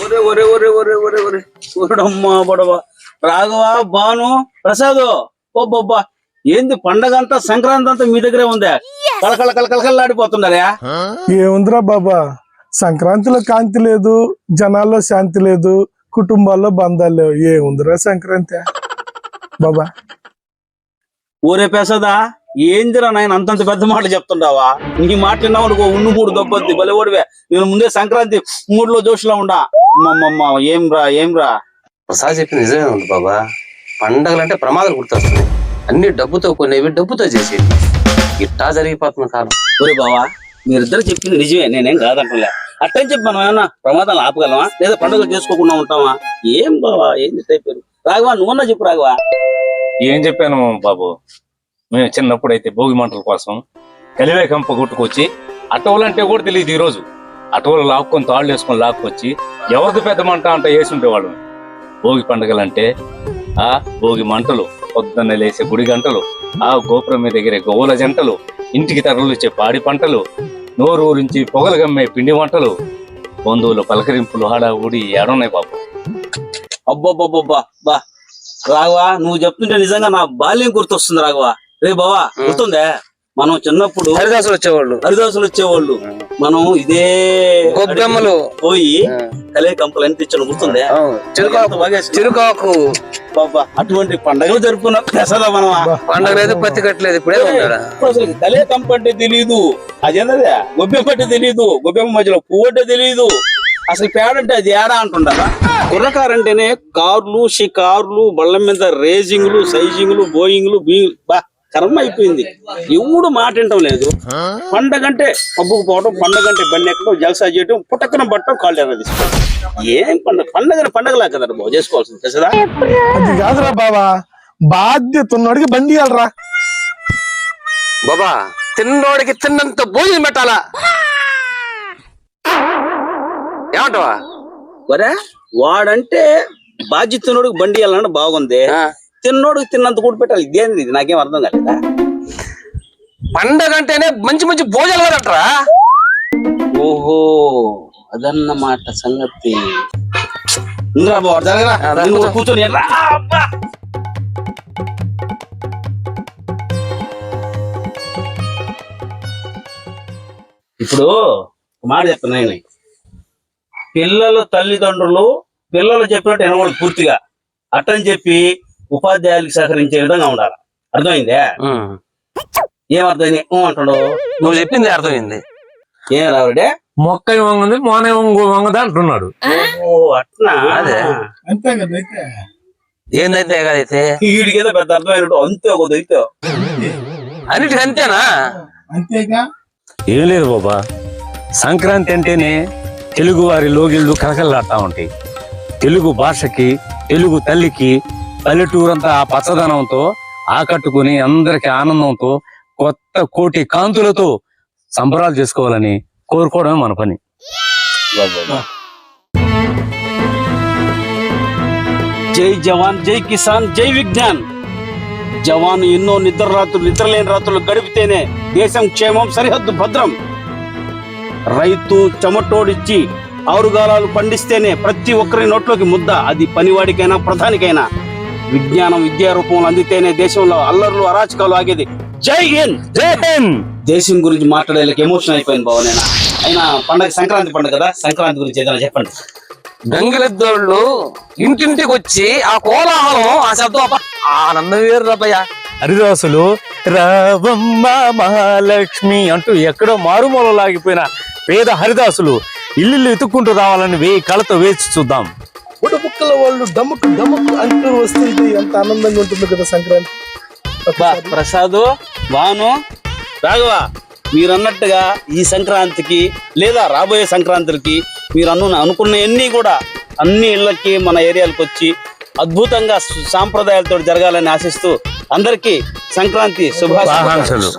ఒరే ఒరే ఒరే ఒరే ఒరే ఒరే ఒరడమ్మా బొడవ రాఘవ భాను ప్రసాద్ ఓబ్బా ఏంది పండగ అంతా సంక్రాంతి అంతా మీ దగ్గరే ఉందా కలకల కలకలలాడిపోతున్నారా ఏముందిరా బాబా సంక్రాంతిలో కాంతి లేదు జనాల్లో శాంతి లేదు కుటుంబాల్లో బంధాలు లేవు ఏముందిరా సంక్రాంతి బాబా ఊరే ప్రసాదా ఏందిరా నాయన అంతంత పెద్ద మాటలు చెప్తుండావా నీ మాట విన్నావు ఉన్ను మూడు దొబ్బద్ది బలివడివే నేను ముందే సంక్రాంతి మూడులో జోష్లో ఉండా ఏం రా ప్రసాద్ చెప్పి నిజమే ఉంది బాబా పండగలంటే ప్రమాదాలు గుర్తొస్తున్నాయి అన్ని డబ్బుతో కొనేవి డబ్బుతో చేసేవి ఇట్టా జరిగిపోతుంది కాలం. ఒరే బావా మీరిద్దరు చెప్పింది నిజమే నేనేం కాదంటలే అట్టని చెప్పి మనం ఏమన్నా ప్రమాదాలు ఆపగలమా లేదా పండుగలు చేసుకోకుండా ఉంటామా ఏం బావా ఏంది టైపు రాఘవా నువ్వన్నా చెప్పు రాఘవా. ఏం చెప్పాను బాబు మేము చిన్నప్పుడు అయితే భోగి మంటల కోసం కలివే కంప కొట్టుకొచ్చి అటోలంటే కూడా తెలియదు ఈ రోజు అటోలు లాక్కొని తాళ్ళు వేసుకొని లాక్కొచ్చి ఎవరిది పెద్ద మంట అంట వేసుండేవాళ్ళు. భోగి పండుగలంటే ఆ భోగి మంటలు పొద్దున్న లేసే గుడి గంటలు ఆ గోపురం మీద ఎగిరే గోవుల జంటలు ఇంటికి తరలిచ్చే పాడి పంటలు నోరు ఊరించి పొగలు గమ్మే పిండి వంటలు బంధువులు పలకరింపులు హడావుడి ఏడున్నాయి బాబు. అబ్బబ్బబ్బబ్బా బా రాఘవా నువ్వు చెప్తుంటే నిజంగా నా బాల్యం గుర్తొస్తుంది రాఘవా. రే బావా గుర్తుందే మనం చిన్నప్పుడు హరిదాసులు వచ్చేవాళ్ళు మనం ఇదే గొబ్బెమ్మలు పోయి కలే కంపలు అని తెచ్చాను గుర్తుందే చిరుకాకు బాబా అటువంటి పండగలు జరుపుకున్న ప్రసాద మనం పండగ లేదు పత్తి కట్టలేదు ఇప్పుడే అసలు కలే కంప అంటే తెలియదు అదేందే గొబ్బెమ్మ అంటే తెలియదు గొబ్బెమ్మ మధ్యలో పువ్వు అంటే తెలియదు అసలు పేడంటే అది ఏడా అంటుంటారా. కుర్రకారు అంటేనే కార్లు షికార్లు బళ్ళ మీద రేసింగ్లు సైజింగ్లు బోయింగ్లు బా కర్మ అయిపోయింది ఎవడు మాట వింటం లేదు. పండగ అంటే పబ్బుకు పోవడం పండగ అంటే బండి ఎక్కడం జలసా చేయడం పుట్టక్కన పట్టడం కాళ్ళు తీసుకోవడం ఏం పండగలా కదా బాబు చేసుకోవాల్సింది తెలుసా. అది కాదురా బాబా బాధ్యత ఉన్నోడికి బండి ఇవ్వాలరా బాబా తిన్నోడికి తిన్నంత భోజనం పెట్టాలా ఏమంటావా. ఒరే వాడంటే బాధ్యతనోడికి బండి ఇవ్వాలన్న బాగుంది తిన్నోడికి తిన్నంత కూడా పెట్టాలి ఇదేంది ఇది నాకేం అర్థం కాలేదా. పండగ అంటేనే మంచి మంచి భోజనాలు కదట్రా. ఓహో అదన్నమాట సంగతి. కూర్చొని ఇప్పుడు మాట చెప్తున్నాయి పిల్లల తల్లిదండ్రులు పిల్లలు చెప్పినట్టు వినకూడదు పూర్తిగా అట్టని చెప్పి ఉపాధ్యాయులకు సహకరించే విధంగా ఉండాలి. అర్థమైందే ఏమర్థమైంది అంటాడు నువ్వు చెప్పింది అర్థమైంది. ఏం రావుడే మొక్క వంగుంది మోన వంగదా అంటున్నాడు. అట్లా అదే అంతే కదా ఏందైతే కదైతే వీడికి ఏదో పెద్ద అర్థమైనట్టు అంతే ఒక దైతే అన్నిటికీ అంతేనా. అంతేగా ఏం లేదు బాబా సంక్రాంతి అంటేనే తెలుగు వారి లోగిళ్ళు కలకల్లాడుతూ ఉంటాయి. తెలుగు భాషకి తెలుగు తల్లికి పల్లెటూరంతా ఆ పచ్చదనంతో ఆకట్టుకుని అందరికి ఆనందంతో కొత్త కోటి కాంతులతో సంబరాలు చేసుకోవాలని కోరుకోవడమే మన పని. జై జవాన్ జై కిసాన్ జై విజ్ఞాన్. జవాను ఎన్నో నిద్రలేని రాత్రులు గడిపితేనే దేశం క్షేమం సరిహద్దు భద్రం. రైతు చెమటోడిచ్చి ఆరుగాలాలు పండిస్తేనే ప్రతి ఒక్కరి నోట్లోకి ముద్ద అది పనివాడికైనా ప్రధానికైనా. విజ్ఞానం విద్యా రూపంలో అందితేనే దేశంలో అల్లర్లు అరాచకాలు ఆగేది. జై హింద్ జై హింద్. దేశం గురించి మాట్లాడేందుకు ఎమోషన్ అయిపోయింది బావ నేను. అయినా పండగ సంక్రాంతి పండుగ కదా సంక్రాంతి గురించి ఏదైనా చెప్పండి. గంగిరెద్దోళ్ళు ఇంటింటికి వచ్చి ఆ కోలాహలం ఆ శబ్దం ఆనందం వేరు రబ్బయ్య. హరిదాసులు రావమ్మ మహాలక్ష్మి అంటూ ఎక్కడో మారుమూల లాగిపోయిన పేద హరిదాసులు ఇల్లు ఎత్తుక్కుంటూ రావాలని కళతో వేచి చూద్దాం. బుక్కల వాళ్ళు డమ్ముకు అంటూ వస్తే ఇది ఎంత ఆనందంగా ఉంటుంది కదా సంక్రాంతి. ప్రసాద్ భాను రాఘవ మీరన్నట్టుగా ఈ సంక్రాంతికి లేదా రాబోయే సంక్రాంతులకి మీరు అనుకున్నవన్నీ కూడా అన్ని ఇళ్లకి మన ఏరియాలకు వచ్చి అద్భుతంగా సాంప్రదాయాలతో జరగాలని ఆశిస్తూ అందరికీ సంక్రాంతి శుభాకాంక్షలు.